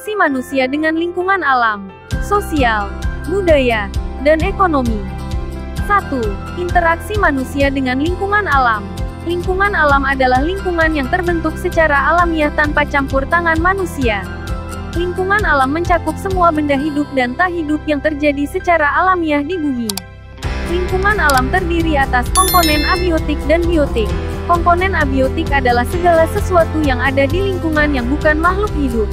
Interaksi manusia dengan lingkungan alam, sosial, budaya, dan ekonomi. 1. Interaksi manusia dengan lingkungan alam. Lingkungan alam adalah lingkungan yang terbentuk secara alamiah tanpa campur tangan manusia. Lingkungan alam mencakup semua benda hidup dan tak hidup yang terjadi secara alamiah di bumi. Lingkungan alam terdiri atas komponen abiotik dan biotik. Komponen abiotik adalah segala sesuatu yang ada di lingkungan yang bukan makhluk hidup.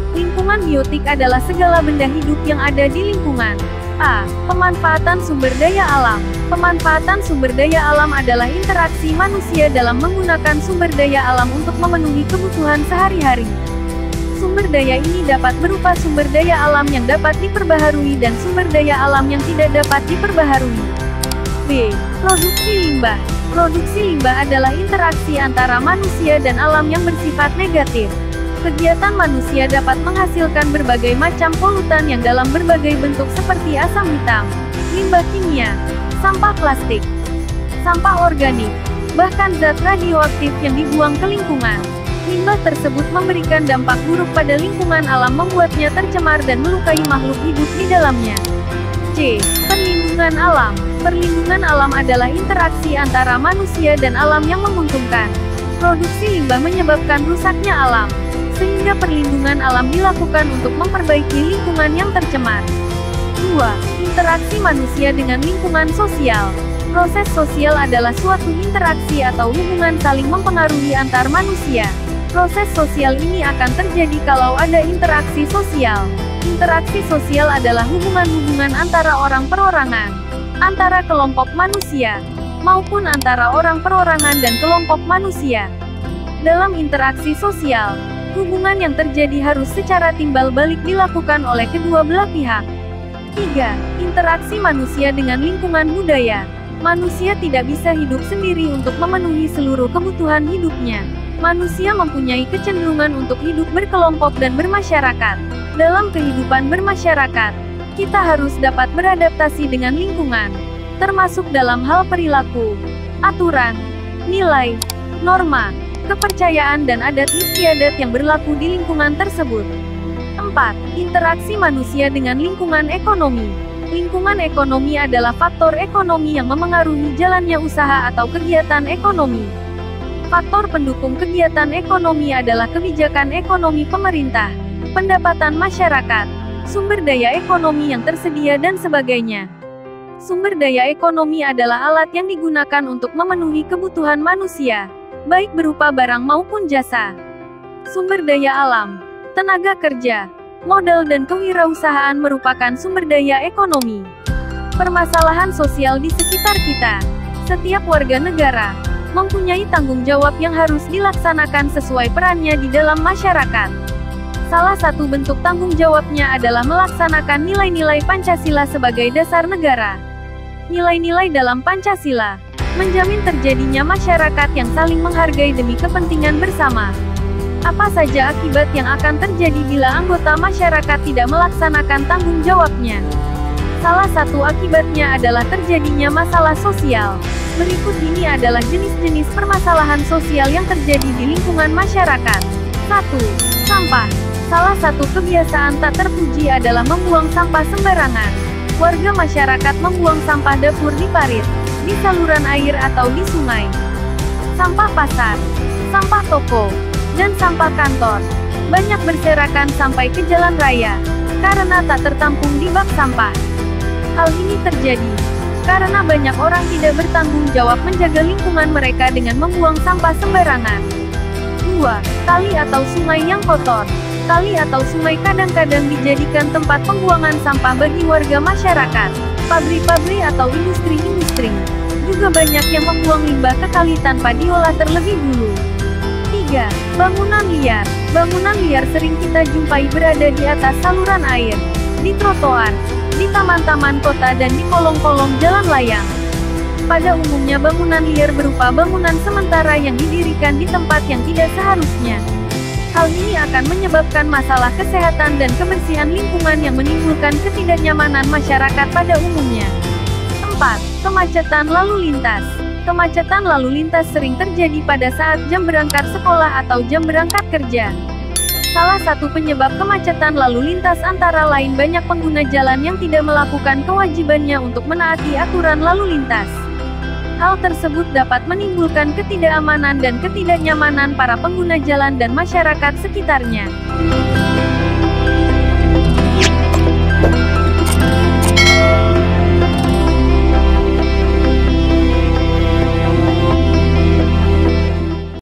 Lingkungan biotik adalah segala benda hidup yang ada di lingkungan. A. Pemanfaatan sumber daya alam. Pemanfaatan sumber daya alam adalah interaksi manusia dalam menggunakan sumber daya alam untuk memenuhi kebutuhan sehari-hari. Sumber daya ini dapat berupa sumber daya alam yang dapat diperbaharui dan sumber daya alam yang tidak dapat diperbaharui. B. Produksi limbah. Produksi limbah adalah interaksi antara manusia dan alam yang bersifat negatif. Kegiatan manusia dapat menghasilkan berbagai macam polutan yang dalam berbagai bentuk seperti asam hitam, limbah kimia, sampah plastik, sampah organik, bahkan zat radioaktif yang dibuang ke lingkungan. Limbah tersebut memberikan dampak buruk pada lingkungan alam, membuatnya tercemar dan melukai makhluk hidup di dalamnya. C. Perlindungan alam. Perlindungan alam adalah interaksi antara manusia dan alam yang menguntungkan. Produksi limbah menyebabkan rusaknya alam, sehingga perlindungan alam dilakukan untuk memperbaiki lingkungan yang tercemar. 2. Interaksi manusia dengan lingkungan sosial. Proses sosial adalah suatu interaksi atau hubungan saling mempengaruhi antar manusia. Proses sosial ini akan terjadi kalau ada interaksi sosial. Interaksi sosial adalah hubungan-hubungan antara orang perorangan, antara kelompok manusia, maupun antara orang perorangan dan kelompok manusia. Dalam interaksi sosial, hubungan yang terjadi harus secara timbal balik dilakukan oleh kedua belah pihak. 3. Interaksi manusia dengan lingkungan budaya. Manusia tidak bisa hidup sendiri untuk memenuhi seluruh kebutuhan hidupnya. Manusia mempunyai kecenderungan untuk hidup berkelompok dan bermasyarakat. Dalam kehidupan bermasyarakat, kita harus dapat beradaptasi dengan lingkungan, termasuk dalam hal perilaku, aturan, nilai, norma, kepercayaan dan adat istiadat yang berlaku di lingkungan tersebut. 4. Interaksi manusia dengan lingkungan ekonomi. Lingkungan ekonomi adalah faktor ekonomi yang memengaruhi jalannya usaha atau kegiatan ekonomi. Faktor pendukung kegiatan ekonomi adalah kebijakan ekonomi pemerintah, pendapatan masyarakat, sumber daya ekonomi yang tersedia dan sebagainya. Sumber daya ekonomi adalah alat yang digunakan untuk memenuhi kebutuhan manusia, baik berupa barang maupun jasa. Sumber daya alam, tenaga kerja, modal dan kewirausahaan merupakan sumber daya ekonomi. Permasalahan sosial di sekitar kita. Setiap warga negara mempunyai tanggung jawab yang harus dilaksanakan sesuai perannya di dalam masyarakat. Salah satu bentuk tanggung jawabnya adalah melaksanakan nilai-nilai Pancasila sebagai dasar negara. Nilai-nilai dalam Pancasila menjamin terjadinya masyarakat yang saling menghargai demi kepentingan bersama. Apa saja akibat yang akan terjadi bila anggota masyarakat tidak melaksanakan tanggung jawabnya? Salah satu akibatnya adalah terjadinya masalah sosial. Berikut ini adalah jenis-jenis permasalahan sosial yang terjadi di lingkungan masyarakat. 1. Sampah. Salah satu kebiasaan tak terpuji adalah membuang sampah sembarangan. Warga masyarakat membuang sampah dapur di parit, di saluran air atau di sungai. Sampah pasar, sampah toko, dan sampah kantor banyak berserakan sampai ke jalan raya, karena tak tertampung di bak sampah. Hal ini terjadi karena banyak orang tidak bertanggung jawab menjaga lingkungan mereka dengan membuang sampah sembarangan. 2. Kali atau sungai yang kotor. Kali atau sungai kadang-kadang dijadikan tempat pembuangan sampah bagi warga masyarakat, pabrik-pabrik atau industri-industri. Juga banyak yang membuang limbah ke kali tanpa diolah terlebih dulu. 3. Bangunan liar. Bangunan liar sering kita jumpai berada di atas saluran air, di trotoar, di taman-taman kota dan di kolong-kolong jalan layang. Pada umumnya bangunan liar berupa bangunan sementara yang didirikan di tempat yang tidak seharusnya. Hal ini akan menyebabkan masalah kesehatan dan kebersihan lingkungan yang menimbulkan ketidaknyamanan masyarakat pada umumnya. 4. Kemacetan lalu lintas. Kemacetan lalu lintas sering terjadi pada saat jam berangkat sekolah atau jam berangkat kerja. Salah satu penyebab kemacetan lalu lintas antara lain banyak pengguna jalan yang tidak melakukan kewajibannya untuk menaati aturan lalu lintas. Hal tersebut dapat menimbulkan ketidakamanan dan ketidaknyamanan para pengguna jalan dan masyarakat sekitarnya.